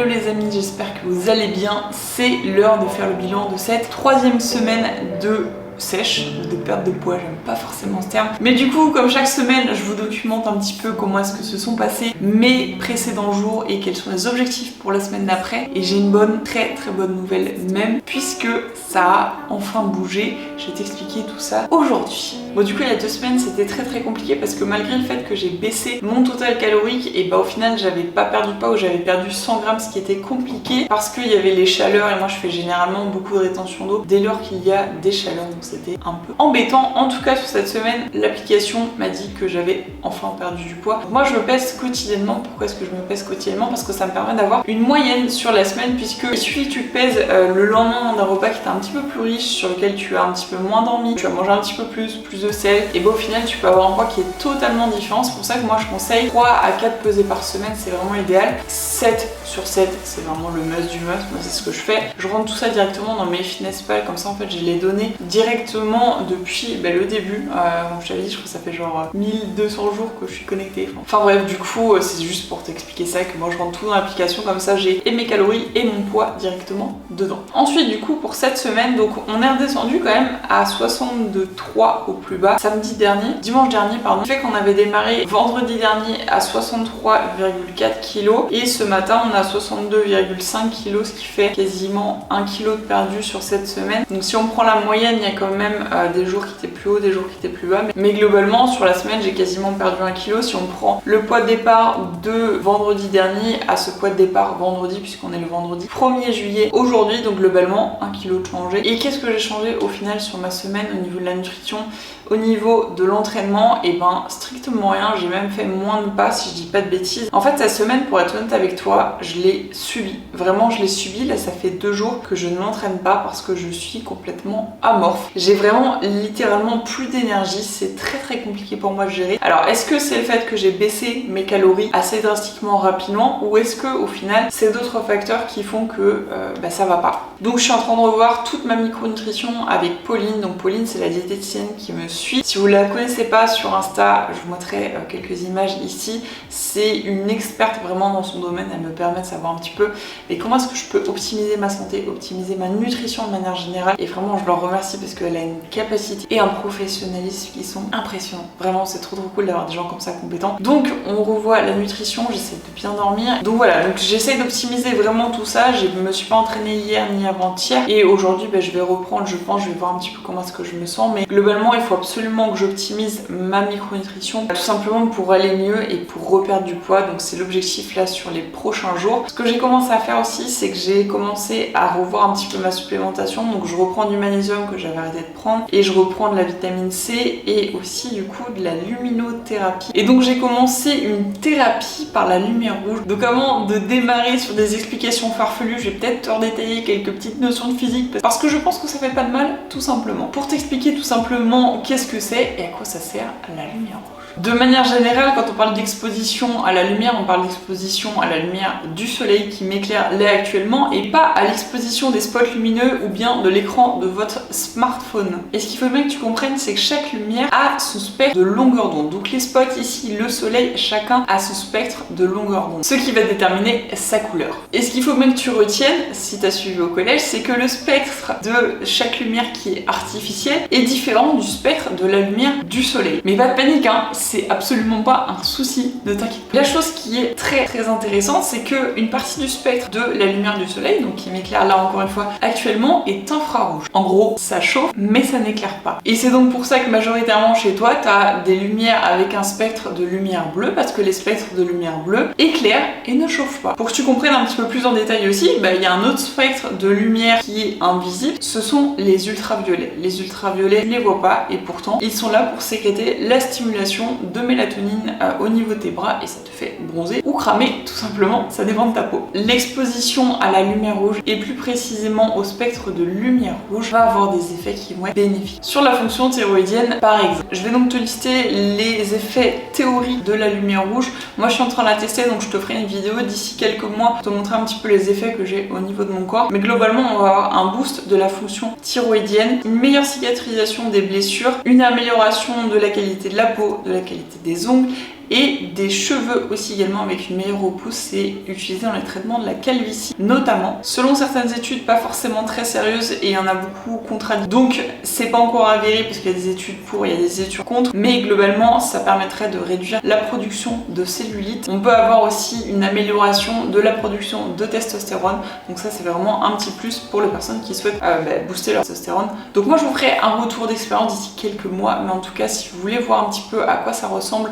les amis, j'espère que vous allez bien. C'est l'heure de faire le bilan de cette 3e semaine de sèche, de perte de poids, j'aime pas forcément ce terme. Mais du coup, comme chaque semaine, je vous documente un petit peu comment est-ce que se sont passés mes précédents jours et quels sont les objectifs pour la semaine d'après. Et j'ai une bonne, très bonne nouvelle même, puisque ça a enfin bougé. Je vais t'expliquer tout ça aujourd'hui. Bon, du coup, il y a 2 semaines, c'était très compliqué parce que malgré le fait que j'ai baissé mon total calorique, et bah au final, j'avais pas perdu de poids ou j'avais perdu 100 grammes, ce qui était compliqué parce qu'il y avait les chaleurs et moi je fais généralement beaucoup de rétention d'eau dès lors qu'il y a des chaleurs. Donc c'était un peu embêtant. En tout cas, sur cette semaine, l'application m'a dit que j'avais enfin perdu du poids. Donc moi, je me pèse quotidiennement. Pourquoi est-ce que je me pèse quotidiennement? Parce que ça me permet d'avoir une moyenne sur la semaine, puisque il suffit que tu te pèses le lendemain d'un repas qui était un petit peu plus riche, sur lequel tu as un petit peu moins dormi, tu as mangé un petit peu plus de sel, et bah au final, tu peux avoir un poids qui est totalement différent. C'est pour ça que moi, je conseille 3 à 4 pesées par semaine, c'est vraiment idéal. 7 sur 7, c'est vraiment le must du must. Moi, c'est ce que je fais. Je rentre tout ça directement dans mes FitnessPal, comme ça, en fait, j'ai les données directement depuis le début. Comme je t'avais dit, je crois que ça fait genre 1200 jours que je suis connectée. Enfin bref, du coup, c'est juste pour t'expliquer ça, que moi je rentre tout dans l'application, comme ça j'ai et mes calories et mon poids directement dedans. Ensuite, du coup, pour cette semaine, donc on est redescendu quand même à 62,3 au plus bas dimanche dernier, pardon. Ce fait qu'on avait démarré vendredi dernier à 63,4 kg et ce matin on a 62,5 kg, ce qui fait quasiment 1 kg de perdu sur cette semaine. Donc si on prend la moyenne, il y a quand même des jours qui étaient plus hauts, des jours qui étaient plus bas, mais globalement sur la semaine j'ai quasiment perdu 1 kg. Si on prend le poids de départ de vendredi dernier à ce poids de départ vendredi, puisqu'on est le vendredi 1er juillet aujourd'hui, donc globalement 1 kg de changé. Et qu'est-ce que j'ai changé au final sur ma semaine au niveau de la nutrition, au niveau de l'entraînement? Et ben strictement rien, j'ai même fait moins de pas si je dis pas de bêtises. En fait cette semaine, pour être honnête avec toi, je l'ai subi, vraiment je l'ai subi. Là ça fait 2 jours que je ne m'entraîne pas parce que je suis complètement amorphe. J'ai vraiment littéralement plus d'énergie, c'est très compliqué pour moi de gérer. Alors est-ce que c'est le fait que j'ai baissé mes calories assez drastiquement rapidement, ou est-ce que au final c'est d'autres facteurs qui font que ça va pas? Donc je suis en train de revoir toute ma micronutrition avec Pauline. Donc Pauline, c'est la diététicienne qui me suit. Si vous la connaissez pas sur Insta, je vous montrerai quelques images ici. C'est une experte vraiment dans son domaine, elle me permet de savoir un petit peu comment est-ce que je peux optimiser ma santé, optimiser ma nutrition de manière générale, et vraiment je leur remercie parce qu'elle a une capacité et un professionnalisme qui sont impressionnants. Vraiment c'est trop cool d'avoir des gens comme ça compétents. Donc on revoit la nutrition, j'essaie de bien dormir. Donc voilà, donc j'essaie d'optimiser vraiment tout ça. Je me suis pas entraînée hier ni avant-hier, et aujourd'hui je vais reprendre, je pense, je vais voir un petit peu comment est-ce que je me sens, mais globalement il faut absolument que j'optimise ma micronutrition, tout simplement pour aller mieux et pour reperdre du poids. Donc c'est l'objectif là sur les prochains jours. Ce que j'ai commencé à faire aussi, c'est que j'ai commencé à revoir un petit peu ma supplémentation. Donc je reprends du magnésium que j'avais arrêté de prendre, et je reprends de la vitamine C et aussi du coup de la luminothérapie. Et donc j'ai commencé une thérapie par la lumière rouge. Donc avant de démarrer sur des explications farfelues, je vais peut-être te redétailler quelques petites notions de physique parce que je pense que ça fait pas de mal, tout simplement. Pour t'expliquer tout simplement qu'est-ce que c'est et à quoi ça sert la lumière rouge. De manière générale, quand on parle d'exposition à la lumière, on parle d'exposition à la lumière du soleil qui m'éclaire là actuellement, et pas à l'exposition des spots lumineux ou bien de l'écran de votre smartphone. Et ce qu'il faut bien que tu comprennes, c'est que chaque lumière a son spectre de longueur d'onde. Donc les spots ici, le soleil, chacun a son spectre de longueur d'onde, ce qui va déterminer sa couleur. Et ce qu'il faut bien que tu retiennes, si tu as suivi au collège, c'est que le spectre de chaque lumière qui est artificielle est différent du spectre de la lumière du soleil. Mais pas de panique, hein, c'est absolument pas un souci, ne t'inquiète pas. La chose qui est très intéressante, c'est que une partie du spectre de la lumière du soleil, donc qui m'éclaire là encore une fois actuellement, est infrarouge. En gros, ça chauffe, mais ça n'éclaire pas. Et c'est donc pour ça que majoritairement chez toi, tu as des lumières avec un spectre de lumière bleue, parce que les spectres de lumière bleue éclairent et ne chauffent pas. Pour que tu comprennes un petit peu plus en détail aussi, il y a un autre spectre de lumière qui est invisible, ce sont les ultraviolets. Les ultraviolets, tu les vois pas, et pourtant, ils sont là pour sécréter la stimulation de mélatonine au niveau de tes bras, et ça te fait bronzer ou cramer, tout simplement, ça dépend de ta peau. L'exposition à la lumière rouge, et plus précisément au spectre de lumière rouge, va avoir des effets qui vont être bénéfiques sur la fonction thyroïdienne par exemple. Je vais donc te lister les effets théoriques de la lumière rouge. Moi je suis en train de la tester, donc je te ferai une vidéo d'ici quelques mois pour te montrer un petit peu les effets que j'ai au niveau de mon corps. Mais globalement on va avoir un boost de la fonction thyroïdienne, une meilleure cicatrisation des blessures, une amélioration de la qualité de la peau, de la qualité des ongles, et des cheveux aussi également avec une meilleure repousse. C'est utilisé dans les traitements de la calvitie notamment. Selon certaines études pas forcément très sérieuses et il y en a beaucoup contredit. Donc c'est pas encore avéré parce qu'il y a des études pour, il y a des études contre, mais globalement ça permettrait de réduire la production de cellulite. On peut avoir aussi une amélioration de la production de testostérone, donc ça c'est vraiment un petit plus pour les personnes qui souhaitent booster leur testostérone. Donc moi je vous ferai un retour d'expérience d'ici quelques mois, mais en tout cas si vous voulez voir un petit peu à quoi ça ressemble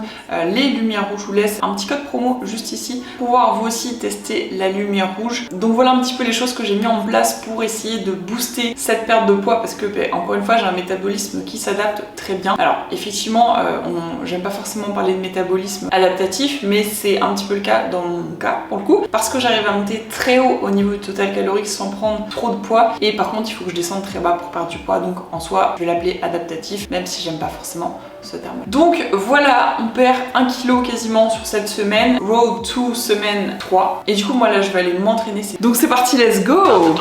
les lumières rouges, je vous laisse un petit code promo juste ici pour pouvoir vous aussi tester la lumière rouge. Donc voilà un petit peu les choses que j'ai mis en place pour essayer de booster cette perte de poids, parce que encore une fois j'ai un métabolisme qui s'adapte très bien. Alors effectivement j'aime pas forcément parler de métabolisme adaptatif, mais c'est un petit peu le cas dans mon cas pour le coup, parce que j'arrive à monter très haut au niveau du total calorique sans prendre trop de poids, et par contre il faut que je descende très bas pour perdre du poids, donc en soi je vais l'appeler adaptatif, même si j'aime pas forcément ce terme. Donc voilà, on perd 1 kg quasiment sur cette semaine, road to semaine 3, et du coup moi là je vais aller m'entraîner. Donc c'est parti, let's go.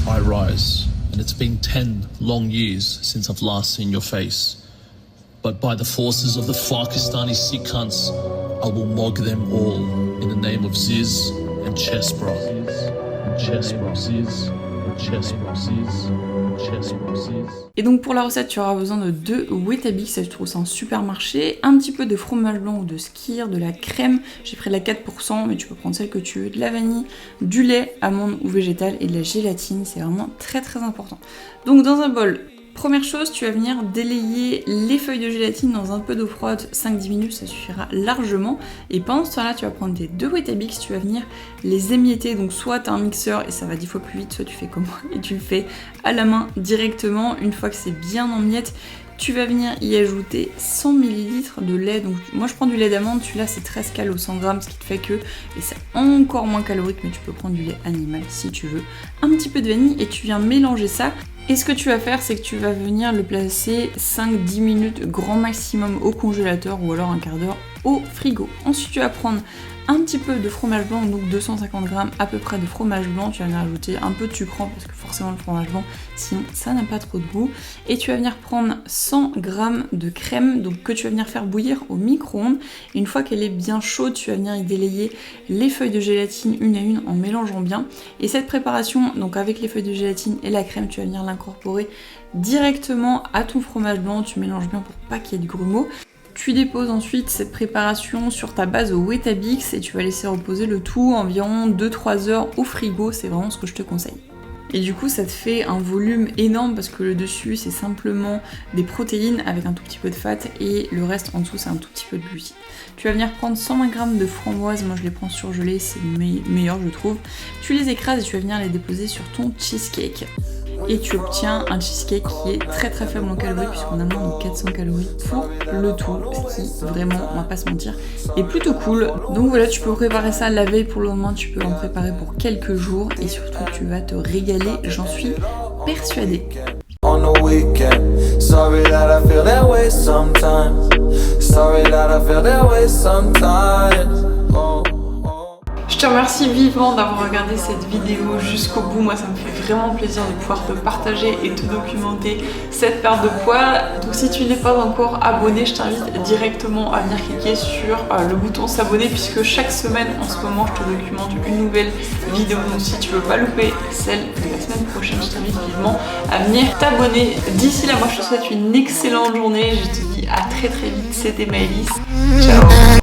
I rise, and it's been 10 long years since I've last seen your face. But by the forces of the Pakistani Sikh cunts, I will mog them all in the name of Ziz and Chesbro. Et donc pour la recette, tu auras besoin de 2 Weetabix, ça je trouve ça en supermarché, un petit peu de fromage blanc ou de skyr, de la crème, j'ai pris de la 4%, mais tu peux prendre celle que tu veux, de la vanille, du lait, amande ou végétal et de la gélatine, c'est vraiment très très important. Donc dans un bol, première chose, tu vas venir délayer les feuilles de gélatine dans un peu d'eau froide, 5-10 minutes, ça suffira largement. Et pendant ce temps-là, tu vas prendre tes 2 Weetabix, tu vas venir les émietter. Donc soit tu as un mixeur et ça va 10 fois plus vite, soit tu fais comme moi et tu le fais à la main directement. Une fois que c'est bien en miettes, tu vas venir y ajouter 100 ml de lait. Donc moi je prends du lait d'amande, celui-là c'est 13 cal au 100 g, ce qui te fait que, et c'est encore moins calorique, mais tu peux prendre du lait animal si tu veux. Un petit peu de vanille et tu viens mélanger ça. Et ce que tu vas faire, c'est que tu vas venir le placer 5-10 minutes grand maximum au congélateur ou alors un quart d'heure au frigo. Ensuite tu vas prendre un petit peu de fromage blanc, donc 250 g à peu près de fromage blanc, tu vas venir ajouter un peu de sucrant parce que forcément le fromage blanc sinon ça n'a pas trop de goût, et tu vas venir prendre 100 g de crème donc que tu vas venir faire bouillir au micro-ondes. Une fois qu'elle est bien chaude, tu vas venir y délayer les feuilles de gélatine une à une en mélangeant bien, et cette préparation donc avec les feuilles de gélatine et la crème, tu vas venir l'incorporer directement à ton fromage blanc, tu mélanges bien pour pas qu'il y ait de grumeaux. Tu déposes ensuite cette préparation sur ta base au Weetabix et tu vas laisser reposer le tout environ 2-3 heures au frigo, c'est vraiment ce que je te conseille. Et du coup ça te fait un volume énorme parce que le dessus c'est simplement des protéines avec un tout petit peu de fat et le reste en dessous c'est un tout petit peu de glucides. Tu vas venir prendre 120 g de framboises, moi je les prends surgelées, c'est meilleur je trouve. Tu les écrases et tu vas venir les déposer sur ton cheesecake. Et tu obtiens un cheesecake qui est très très faible en calories puisqu'on a moins de 400 calories pour le tout, ce qui vraiment, on va pas se mentir, est plutôt cool. Donc voilà, tu peux préparer ça la veille pour le lendemain, tu peux en préparer pour quelques jours et surtout tu vas te régaler, j'en suis persuadée. Je te remercie vivement d'avoir regardé cette vidéo jusqu'au bout, moi ça me fait vraiment plaisir de pouvoir te partager et te documenter cette perte de poids. Donc si tu n'es pas encore abonné, je t'invite directement à venir cliquer sur le bouton s'abonner puisque chaque semaine en ce moment je te documente une nouvelle vidéo. Donc si tu veux pas louper celle de la semaine prochaine, je t'invite vivement à venir t'abonner. D'ici là, moi je te souhaite une excellente journée, je te dis à très très vite, c'était Maëlys, ciao.